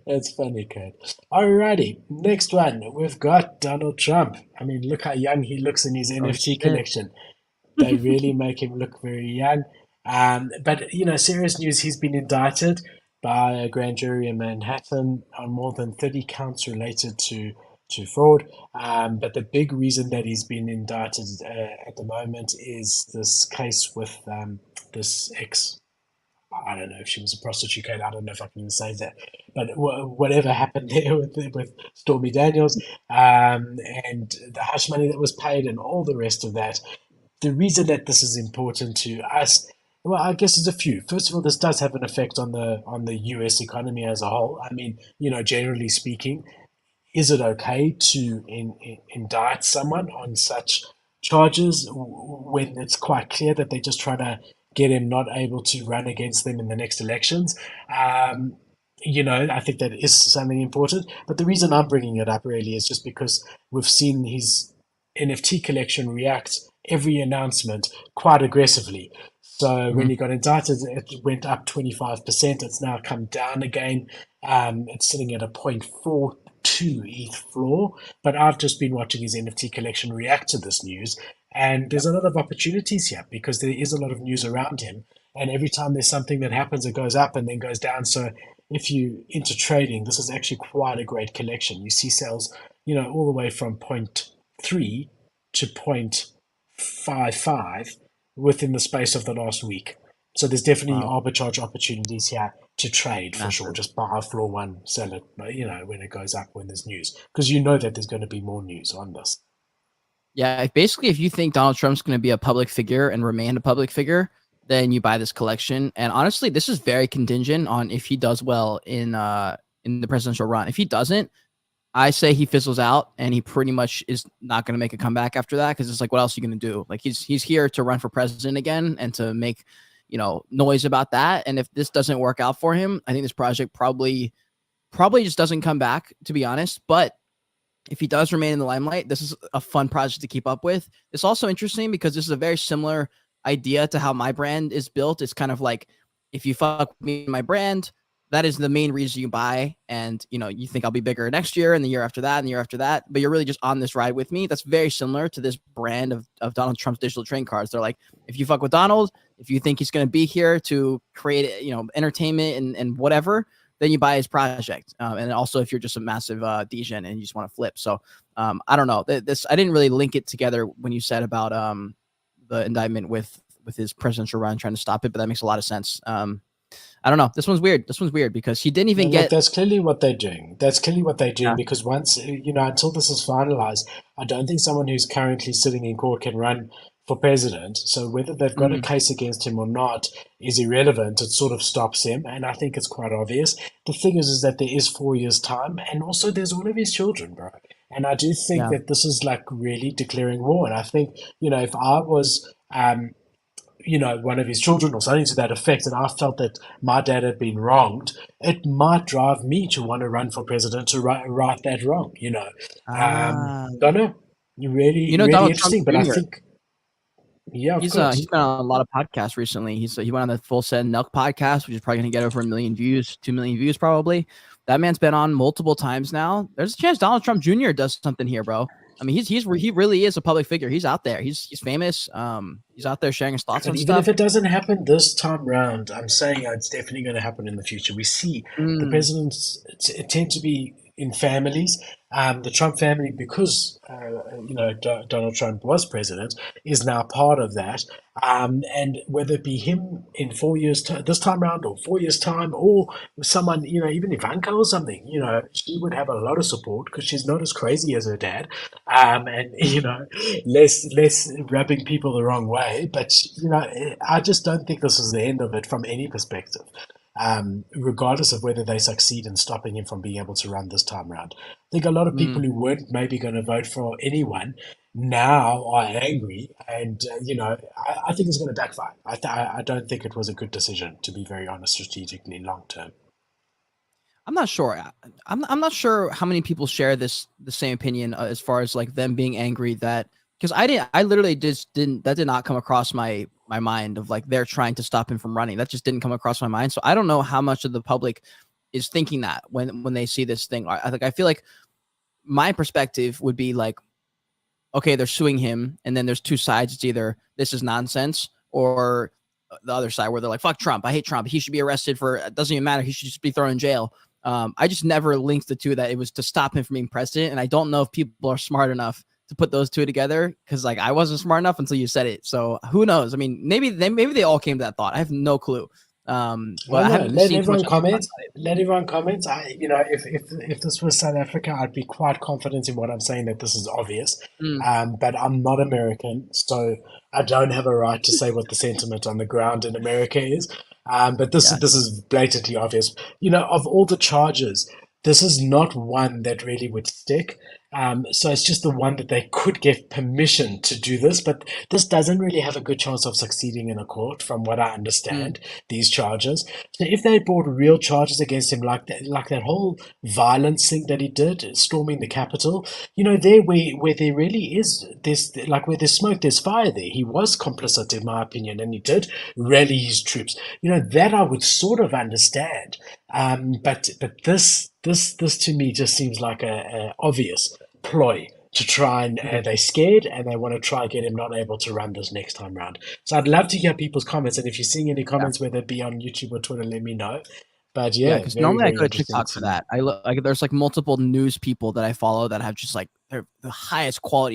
That's funny, Kurt. Alrighty, next one. We've got Donald Trump. I mean, look how young he looks in his Oh NFT shit. collection. They really make him look very young. But serious news. He's been indicted by a grand jury in Manhattan on more than 30 counts related to fraud. But the big reason that he's been indicted at the moment is this case with this ex. I don't know if she was a prostitute. I don't know if I can even say that, but whatever happened there with Stormy Daniels, and the hush money that was paid, and all the rest of that. The reason that this is important to us, well, I guess there's a few. First of all, this does have an effect on the U.S. economy as a whole. I mean, generally speaking, is it okay to indict someone on such charges when it's quite clear that they're just trying to get him not able to run against them in the next elections? Um, I think that is something important. But the reason I'm bringing it up really is just because we've seen his NFT collection react every announcement quite aggressively. So when Mhm. he got indicted, it went up 25%. It's now come down again. It's sitting at a 0.42 ETH floor. But I've just been watching his NFT collection react to this news. And Yeah. there's a lot of opportunities here because there is a lot of news around him. And every time there's something that happens, it goes up and then goes down. So if you into trading, this is actually quite a great collection. You see sales, all the way from zero point 0.3 to 0.55 within the space of the last week. So there's definitely Wow. arbitrage opportunities here to trade for sure. Massive. Just buy floor one, sell it, when it goes up, when there's news. Because you know that there's going to be more news on this. Yeah, basically, if you think Donald Trump's going to be a public figure and remain a public figure, then you buy this collection. And honestly, this is very contingent on if he does well in the presidential run. If he doesn't, I say he fizzles out and he pretty much is not going to make a comeback after that because it's like, what else are you going to do? Like he's here to run for president again and to make noise about that. And if this doesn't work out for him, I think this project probably just doesn't come back, to be honest. But if he does remain in the limelight, this is a fun project to keep up with. It's also interesting because this is a very similar idea to how my brand is built. It's kind of like if you fuck with me and my brand, that is the main reason you buy. And you think I'll be bigger next year and the year after that and the year after that, but you're really just on this ride with me. That's very similar to this brand of Donald Trump's digital trading cards. They're like, if you fuck with Donald, if you think he's going to be here to create, entertainment and whatever, then you buy his project. And also if you're just a massive degen and you just want to flip. So I don't know. This I didn't really link it together when you said about the indictment with his presidential run trying to stop it, but that makes a lot of sense. I don't know. This one's weird. This one's weird because he didn't No, even look, get. that's clearly what they're doing. That's clearly what they're doing Yeah. because once, until this is finalized, I don't think someone who's currently sitting in court can run for president. So whether they've got a Mm, case against him or not is irrelevant. It sort of stops him. And I think it's quite obvious. The thing is that there is 4 years' time. And also there's all of his children, bro. And I do think yeah. that this is like really declaring war. And I think, if I was, one of his children or something to that effect, and I felt that my dad had been wronged, it might drive me to want to run for president to right that wrong. Ah. Don't know. Really, really Donald Trump interesting. But I Jr. think, yeah, of He's course. been on a lot of podcasts recently. He went on the Full Send Nelk podcast, which is probably going to get over 1 million views, 2 million views probably. That man's been on multiple times now. There's a chance Donald Trump Jr. does something here, bro. I mean, he really is a public figure. He's out there. He's famous. He's out there sharing his thoughts But on even if stuff. it doesn't happen this time round, I'm saying it's definitely going to happen in the future. We see the Mm, presidents tend to be in families. The Trump family, because Donald Trump was president, is now part of that. And whether it be him in 4 years this time round, or 4 years time, or someone, even Ivanka or something, she would have a lot of support because she's not as crazy as her dad, and less rubbing people the wrong way. But I just don't think this is the end of it from any perspective. Regardless of whether they succeed in stopping him from being able to run this time round. I think a lot of people mm. who weren't maybe going to vote for anyone now are angry, and I think it's going to backfire. I don't think it was a good decision, to be very honest, strategically long term. I'm not sure. I'm not sure how many people share the same opinion as far as like them being angry that because I literally just didn't that did not come across my mind of like they're trying to stop him from running. That just didn't come across my mind. So I don't know how much of the public is thinking that when they see this thing. I feel like my perspective would be like, okay, they're suing him, and then there's two sides. It's either this is nonsense, or the other side where they're like, fuck Trump, I hate Trump, he should be arrested for, it doesn't even matter, he should just be thrown in jail. I just never linked the two, that it was to stop him from being president. And I don't know if people are smart enough to put those two together, because like I wasn't smart enough until you said it. So who knows? I mean, maybe they all came to that thought. I have no clue. But Well, I no, haven't let seen too much everyone else about comment. Let everyone comment. If this was South Africa, I'd be quite confident in what I'm saying, that this is obvious. it. But I'm not American, so I don't have a right to say what the sentiment on the ground in America is. But Yeah. this is blatantly obvious. Of all the charges, this is not one that really would stick. So it's just the one that they could get permission to do this, but this doesn't really have a good chance of succeeding in a court, from what I understand, these charges. So if they brought real charges against him, like that whole violence thing that he did, storming the Capitol, there where there really is this, like where there's smoke, there's fire there. He was complicit, in my opinion, and he did rally his troops. That I would sort of understand. But this to me just seems like a obvious ploy to try and they're scared, and they want to try and get him not able to run this next time round. So I'd love to hear people's comments, and if you're seeing any Yeah. comments, whether it be on YouTube or Twitter, let me know. But Yeah, yeah, because very, normally I very go to interesting to TikTok for see. that. I look like there's like multiple news people that I follow that have just like they're the highest quality